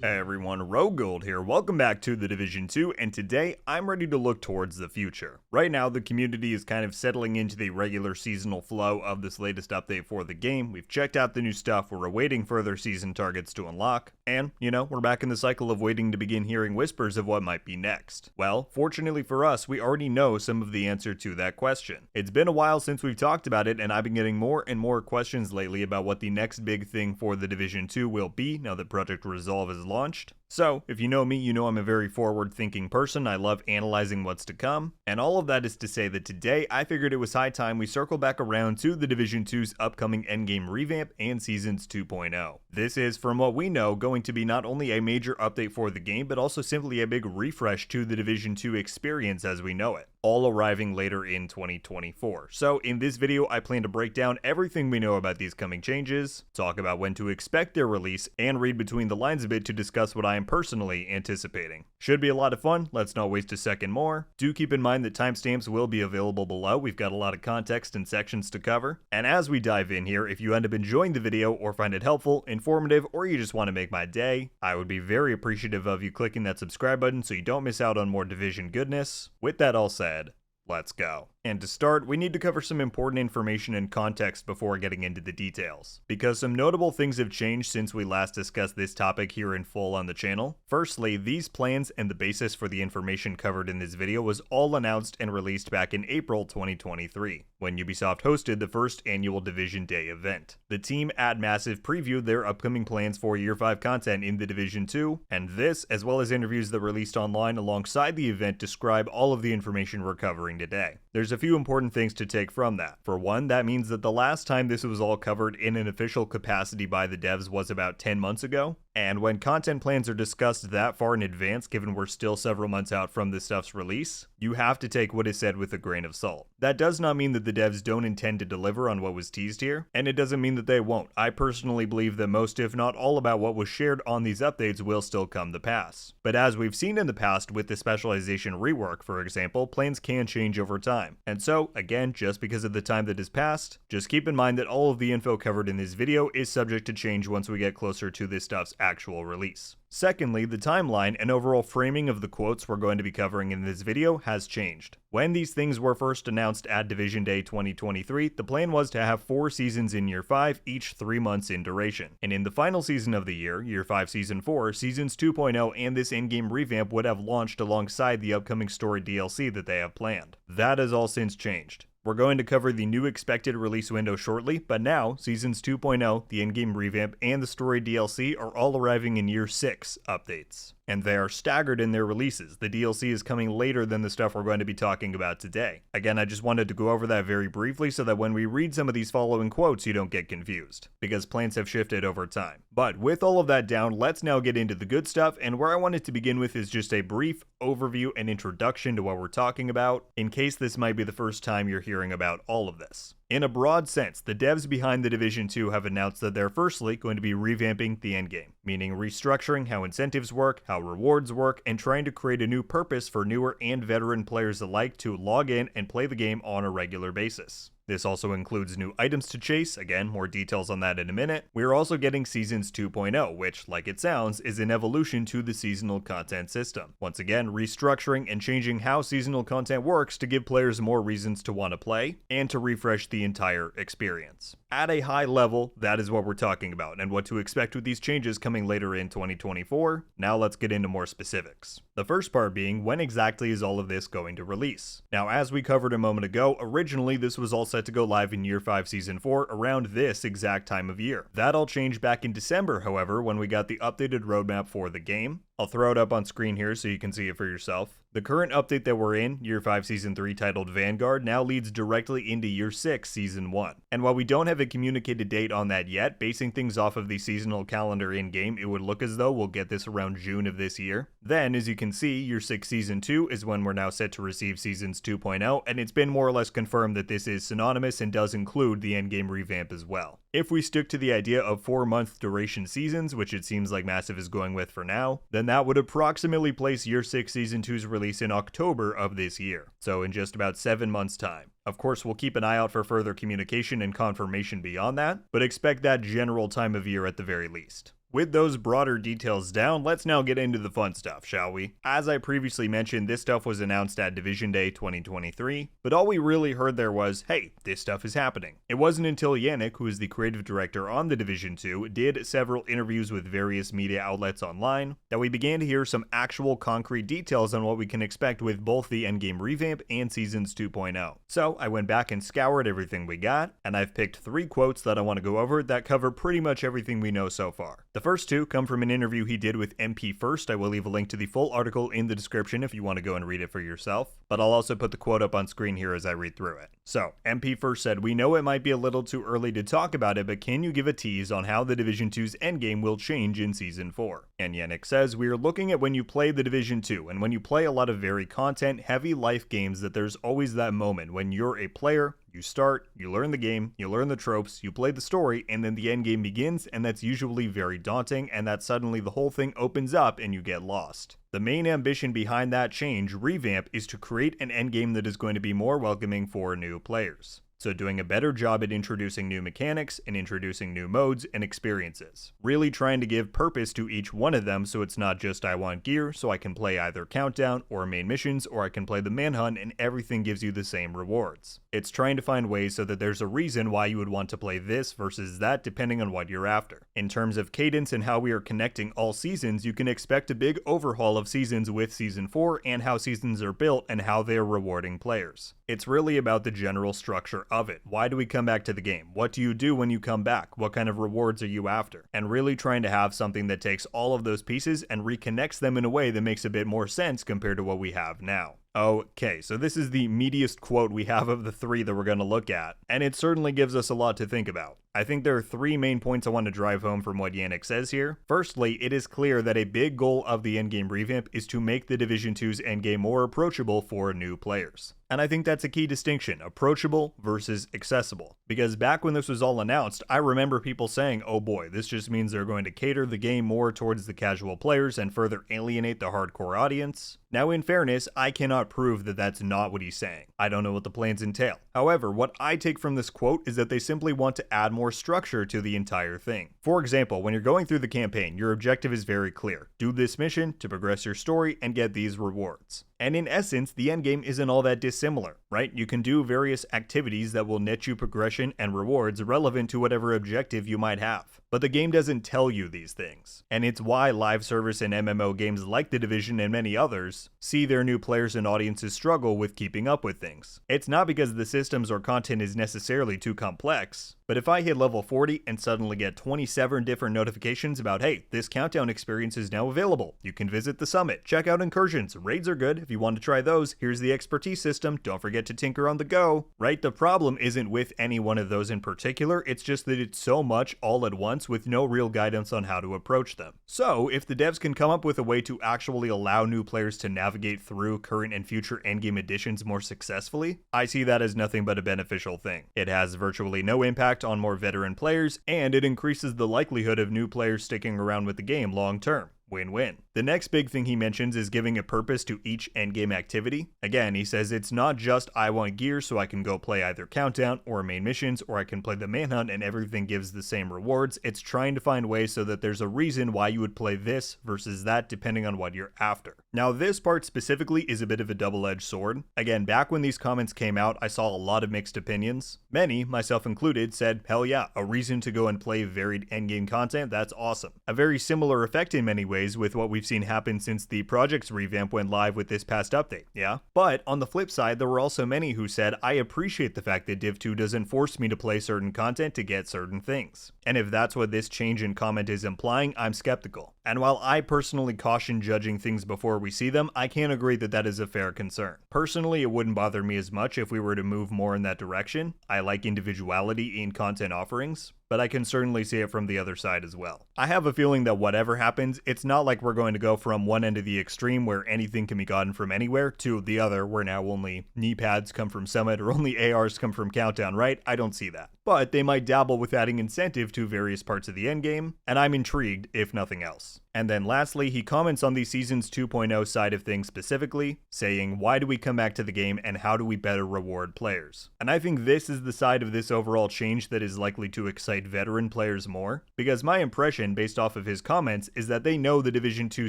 Hey everyone, RogueGold here. Welcome back to the Division 2, and today I'm ready to look towards the future. Right now, the community is kind of settling into the regular seasonal flow of this latest update for the game. We've checked out the new stuff, we're awaiting further season targets to unlock, and, we're back in the cycle of waiting to begin hearing whispers of what might be next. Well, fortunately for us, we already know some of the answer to that question. It's been a while since we've talked about it, and I've been getting more and more questions lately about what the next big thing for the Division 2 will be now that Project Resolve is launched. So, if you know me, you know I'm a very forward-thinking person. I love analyzing what's to come, and all of that is to say that today I figured it was high time we circle back around to the Division 2's upcoming endgame revamp and Seasons 2.0. This is, from what we know, going to be not only a major update for the game, but also simply a big refresh to the Division 2 experience as we know it, all arriving later in 2024. So in this video, I plan to break down everything we know about these coming changes, talk about when to expect their release, and read between the lines a bit to discuss what I am personally anticipating. Should be a lot of fun, let's not waste a second more. Do keep in mind that timestamps will be available below, we've got a lot of context and sections to cover. And as we dive in here, if you end up enjoying the video or find it helpful, informative, or you just want to make my day, I would be very appreciative of you clicking that subscribe button so you don't miss out on more Division goodness. With that all said, let's go. And to start, we need to cover some important information and context before getting into the details, because some notable things have changed since we last discussed this topic here in full on the channel. Firstly, these plans and the basis for the information covered in this video was all announced and released back in April 2023, when Ubisoft hosted the first annual Division Day event. The team at Massive previewed their upcoming plans for Year 5 content in the Division 2, and this, as well as interviews that released online alongside the event, describe all of the information we're covering today. There's a few important things to take from that. For one, that means that the last time this was all covered in an official capacity by the devs was about 10 months ago, and when content plans are discussed that far in advance, given we're still several months out from this stuff's release, you have to take what is said with a grain of salt. That does not mean that the devs don't intend to deliver on what was teased here, and it doesn't mean that they won't. I personally believe that most, if not all, about what was shared on these updates will still come to pass. But as we've seen in the past with the specialization rework, for example, plans can change over time. And so, again, just because of the time that has passed, just keep in mind that all of the info covered in this video is subject to change once we get closer to this stuff's actual release. Secondly, the timeline and overall framing of the quotes we're going to be covering in this video has changed. When these things were first announced at Division Day 2023, the plan was to have 4 seasons in Year 5, each 3 months in duration. And in the final season of the year, Year 5 Season 4, Seasons 2.0 and this in-game revamp would have launched alongside the upcoming story DLC that they have planned. That has all since changed. We're going to cover the new expected release window shortly, but now, Seasons 2.0, the in-game revamp, and the story DLC are all arriving in Year 6 updates. And they are staggered in their releases. The DLC is coming later than the stuff we're going to be talking about today. Again, I just wanted to go over that very briefly so that when we read some of these following quotes, you don't get confused, because plans have shifted over time. But with all of that down, let's now get into the good stuff, and where I wanted to begin with is just a brief overview and introduction to what we're talking about, in case this might be the first time you're hearing about all of this. In a broad sense, the devs behind the Division 2 have announced that they're firstly going to be revamping the endgame, meaning restructuring how incentives work, how rewards work, and trying to create a new purpose for newer and veteran players alike to log in and play the game on a regular basis. This also includes new items to chase, again, more details on that in a minute. We're also getting Seasons 2.0, which, like it sounds, is an evolution to the seasonal content system. Once again, restructuring and changing how seasonal content works to give players more reasons to want to play, and to refresh the entire experience. At a high level, that is what we're talking about, and what to expect with these changes coming later in 2024. Now let's get into more specifics. The first part being, when exactly is all of this going to release? Now, as we covered a moment ago, originally this was all set to go live in Year 5 Season 4 around this exact time of year. That all changed back in December, however, when we got the updated roadmap for the game. I'll throw it up on screen here so you can see it for yourself. The current update that we're in, Year 5 Season 3 titled Vanguard, now leads directly into Year 6 Season 1. And while we don't have a communicated date on that yet, basing things off of the seasonal calendar in-game, it would look as though we'll get this around June of this year. Then, as you can see, Year 6 Season 2 is when we're now set to receive Seasons 2.0, and it's been more or less confirmed that this is synonymous and does include the endgame revamp as well. If we stick to the idea of 4-month duration seasons, which it seems like Massive is going with for now, then that would approximately place Year 6 Season 2's release in October of this year, so in just about 7 months' time. Of course, we'll keep an eye out for further communication and confirmation beyond that, but expect that general time of year at the very least. With those broader details down, let's now get into the fun stuff, shall we? As I previously mentioned, this stuff was announced at Division Day 2023, but all we really heard there was, hey, this stuff is happening. It wasn't until Yannick, who is the creative director on the Division 2, did several interviews with various media outlets online, that we began to hear some actual concrete details on what we can expect with both the Endgame revamp and Seasons 2.0. So I went back and scoured everything we got, and I've picked 3 quotes that I want to go over that cover pretty much everything we know so far. The first 2 come from an interview he did with MP First. I will leave a link to the full article in the description if you want to go and read it for yourself, but I'll also put the quote up on screen here as I read through it. So, MP First said, "We know it might be a little too early to talk about it, but can you give a tease on how the Division 2's endgame will change in Season 4? And Yannick says, "We are looking at when you play the Division 2, and when you play a lot of very content-heavy life games, that there's always that moment when you're a player, you start, you learn the game, you learn the tropes, you play the story, and then the end game begins, and that's usually very daunting, and that suddenly the whole thing opens up and you get lost. The main ambition behind that change, Revamp, is to create an endgame that is going to be more welcoming for new players. So doing a better job at introducing new mechanics and introducing new modes and experiences. Really trying to give purpose to each one of them, so it's not just I want gear so I can play either Countdown or main missions, or I can play the Manhunt and everything gives you the same rewards. It's trying to find ways so that there's a reason why you would want to play this versus that depending on what you're after. In terms of cadence and how we are connecting all seasons, you can expect a big overhaul of seasons with Season 4 and how seasons are built and how they are rewarding players. It's really about the general structure of it. Why do we come back to the game? What do you do when you come back? What kind of rewards are you after? And really trying to have something that takes all of those pieces and reconnects them in a way that makes a bit more sense compared to what we have now." Okay, so this is the meatiest quote we have of the 3 that we're going to look at, and it certainly gives us a lot to think about. I think there are 3 main points I want to drive home from what Yannick says here. Firstly, it is clear that a big goal of the endgame revamp is to make the Division 2's endgame more approachable for new players. And I think that's a key distinction, approachable versus accessible. Because back when this was all announced, I remember people saying, oh boy, this just means they're going to cater the game more towards the casual players and further alienate the hardcore audience. Now, in fairness, I cannot prove that that's not what he's saying. I don't know what the plans entail. However, what I take from this quote is that they simply want to add more structure to the entire thing. For example, when you're going through the campaign, your objective is very clear. Do this mission to progress your story and get these rewards. And in essence, the endgame isn't all that dissimilar, right? You can do various activities that will net you progression and rewards relevant to whatever objective you might have. But the game doesn't tell you these things. And it's why live service and MMO games like The Division and many others see their new players and audiences struggle with keeping up with things. It's not because the systems or content is necessarily too complex, but if I hit level 40 and suddenly get 27 different notifications about, hey, this Countdown experience is now available, you can visit the summit, check out incursions, raids are good, if you want to try those, here's the expertise system, don't forget to tinker on the go, right? The problem isn't with any one of those in particular, it's just that it's so much all at once with no real guidance on how to approach them. So, if the devs can come up with a way to actually allow new players to navigate through current and future endgame editions more successfully, I see that as nothing but a beneficial thing. It has virtually no impact on more veteran players, and it increases the likelihood of new players sticking around with the game long term. Win-win. The next big thing he mentions is giving a purpose to each endgame activity. Again, he says it's not just I want gear so I can go play either Countdown or main missions, or I can play the Manhunt and everything gives the same rewards. It's trying to find ways so that there's a reason why you would play this versus that depending on what you're after. Now, this part specifically is a bit of a double-edged sword. Again, back when these comments came out, I saw a lot of mixed opinions. Many, myself included, said, hell yeah, a reason to go and play varied endgame content, that's awesome. A very similar effect in many ways with what we've seen happen since the project's revamp went live with this past update, yeah? But on the flip side, there were also many who said, I appreciate the fact that Div 2 doesn't force me to play certain content to get certain things. And if that's what this change in comment is implying, I'm skeptical. And while I personally caution judging things before we see them, I can't agree that that is a fair concern. Personally, it wouldn't bother me as much if we were to move more in that direction. I like individuality in content offerings, but I can certainly see it from the other side as well. I have a feeling that whatever happens, it's not like we're going to go from one end of the extreme where anything can be gotten from anywhere to the other where now only knee pads come from Summit or only ARs come from Countdown, right? I don't see that. but they might dabble with adding incentive to various parts of the endgame, and I'm intrigued if nothing else. And then lastly, he comments on the Seasons 2.0 side of things specifically, saying, why do we come back to the game and how do we better reward players? And I think this is the side of this overall change that is likely to excite veteran players more, because my impression, based off of his comments, is that they know the Division 2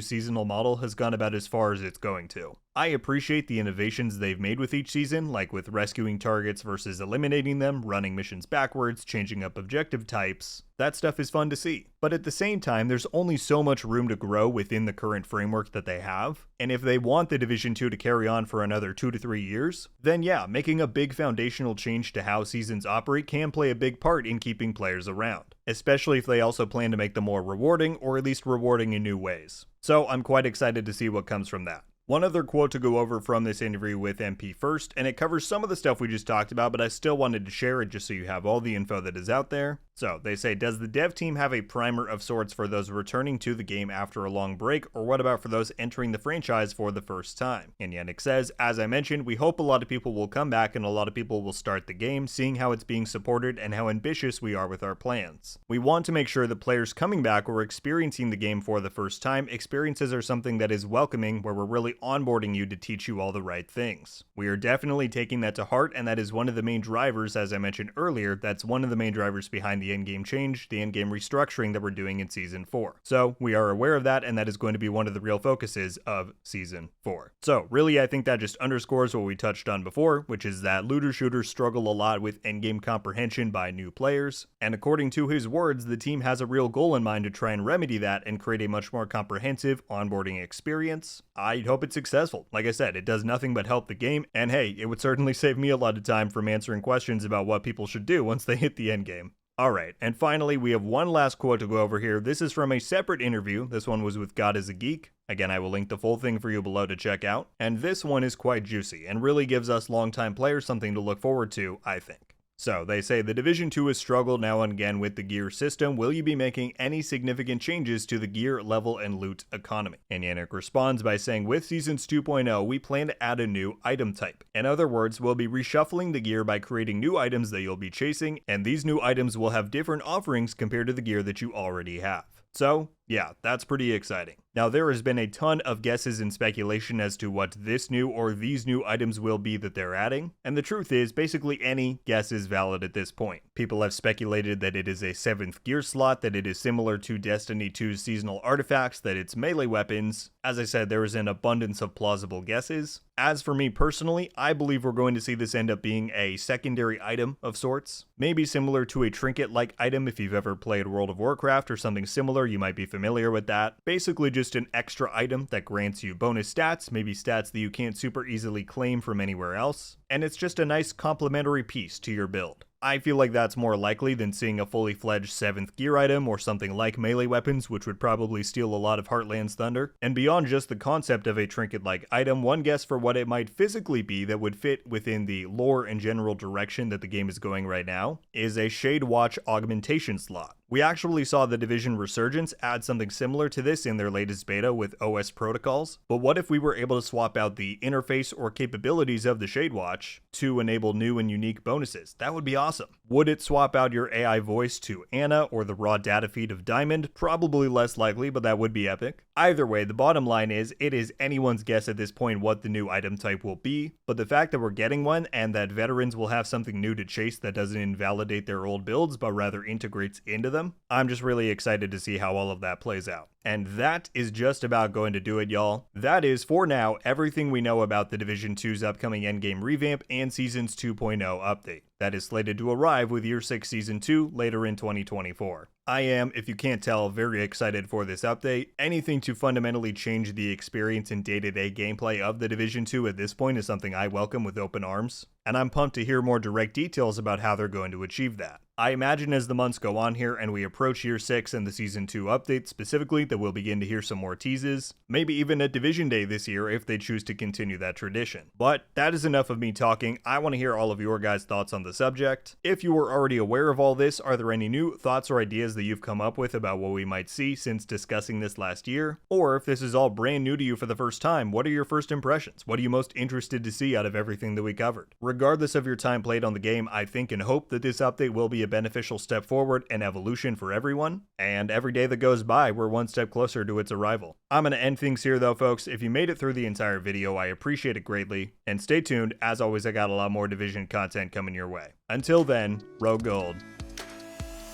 seasonal model has gone about as far as it's going to. I appreciate the innovations they've made with each season, like with rescuing targets versus eliminating them, running missions backwards, changing up objective types. That stuff is fun to see. But at the same time, there's only so much room to grow within the current framework that they have, and if they want the Division 2 to carry on for another 2 to 3 years, then yeah, making a big foundational change to how seasons operate can play a big part in keeping players around, especially if they also plan to make them more rewarding, or at least rewarding in new ways. So I'm quite excited to see what comes from that. One other quote to go over from this interview with MP first, and it covers some of the stuff we just talked about, but I still wanted to share it just so you have all the info that is out there. So, they say, does the dev team have a primer of sorts for those returning to the game after a long break, or what about for those entering the franchise for the first time? And Yannick says, as I mentioned, we hope a lot of people will come back and a lot of people will start the game, seeing how it's being supported and how ambitious we are with our plans. We want to make sure that players coming back or experiencing the game for the first time, experiences are something that is welcoming, where we're really onboarding you to teach you all the right things. We are definitely taking that to heart, and that is one of the main drivers, as I mentioned earlier, that's one of the main drivers behind the endgame change, the endgame restructuring that we're doing in Season 4. So, we are aware of that, and that is going to be one of the real focuses of Season 4. So, really, I think that just underscores what we touched on before, which is that looter shooters struggle a lot with endgame comprehension by new players, and according to his words, the team has a real goal in mind to try and remedy that and create a much more comprehensive onboarding experience. I hope it's successful. Like I said, it does nothing but help the game, and hey, it would certainly save me a lot of time from answering questions about what people should do once they hit the endgame. Alright, and finally, we have one last quote to go over here. This is from a separate interview. This one was with God is a Geek. Again, I will link the full thing for you below to check out. And this one is quite juicy, and really gives us longtime players something to look forward to, I think. So, they say the Division 2 has struggled now and again with the gear system. Will you be making any significant changes to the gear, level, and loot economy? And Yannick responds by saying, with Seasons 2.0, we plan to add a new item type. In other words, we'll be reshuffling the gear by creating new items that you'll be chasing, and these new items will have different offerings compared to the gear that you already have. So, yeah, that's pretty exciting. Now, there has been a ton of guesses and speculation as to what this new or these new items will be that they're adding, and the truth is, basically any guess is valid at this point. People have speculated that it is a 7th gear slot, that it is similar to Destiny 2's seasonal artifacts, that it's melee weapons. As I said, there is an abundance of plausible guesses. As for me personally, I believe we're going to see this end up being a secondary item of sorts. Maybe similar to a trinket-like item. If you've ever played World of Warcraft or something similar, you might be familiar with that. Basically just an extra item that grants you bonus stats, maybe stats that you can't super easily claim from anywhere else. And it's just a nice complementary piece to your build. I feel like that's more likely than seeing a fully fledged 7th gear item or something like melee weapons, which would probably steal a lot of Heartland's thunder. And beyond just the concept of a trinket-like item, one guess for what it might physically be that would fit within the lore and general direction that the game is going right now is a Shade Watch augmentation slot. We actually saw the Division Resurgence add something similar to this in their latest beta with OS protocols, but what if we were able to swap out the interface or capabilities of the Shade Watch to enable new and unique bonuses? That would be awesome. Would it swap out your AI voice to Anna or the raw data feed of Diamond? Probably less likely, but that would be epic. Either way, the bottom line is, it is anyone's guess at this point what the new item type will be, but the fact that we're getting one and that veterans will have something new to chase that doesn't invalidate their old builds but rather integrates into them, I'm just really excited to see how all of that plays out. And that is just about going to do it, y'all. That is, for now, everything we know about the Division 2's upcoming endgame revamp and Seasons 2.0 update. That is slated to arrive with Year 6 Season 2 later in 2024. I am, if you can't tell, very excited for this update. Anything to fundamentally change the experience and day-to-day gameplay of the Division 2 at this point is something I welcome with open arms, and I'm pumped to hear more direct details about how they're going to achieve that. I imagine as the months go on here and we approach Year 6 and the Season 2 update specifically, that we'll begin to hear some more teases, maybe even at Division Day this year if they choose to continue that tradition. But that is enough of me talking. I want to hear all of your guys' thoughts on the subject. If you were already aware of all this, are there any new thoughts or ideas that that you've come up with about what we might see since discussing this last year, or if this is all brand new to you for the first time, what are your first impressions? What are you most interested to see out of everything that we covered? Regardless of your time played on the game, I think and hope that this update will be a beneficial step forward and evolution for everyone, and every day that goes by, we're one step closer to its arrival. I'm going to end things here though, folks. If you made it through the entire video, I appreciate it greatly, and stay tuned. As always, I got a lot more Division content coming your way. Until then, RogueGold,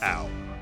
out.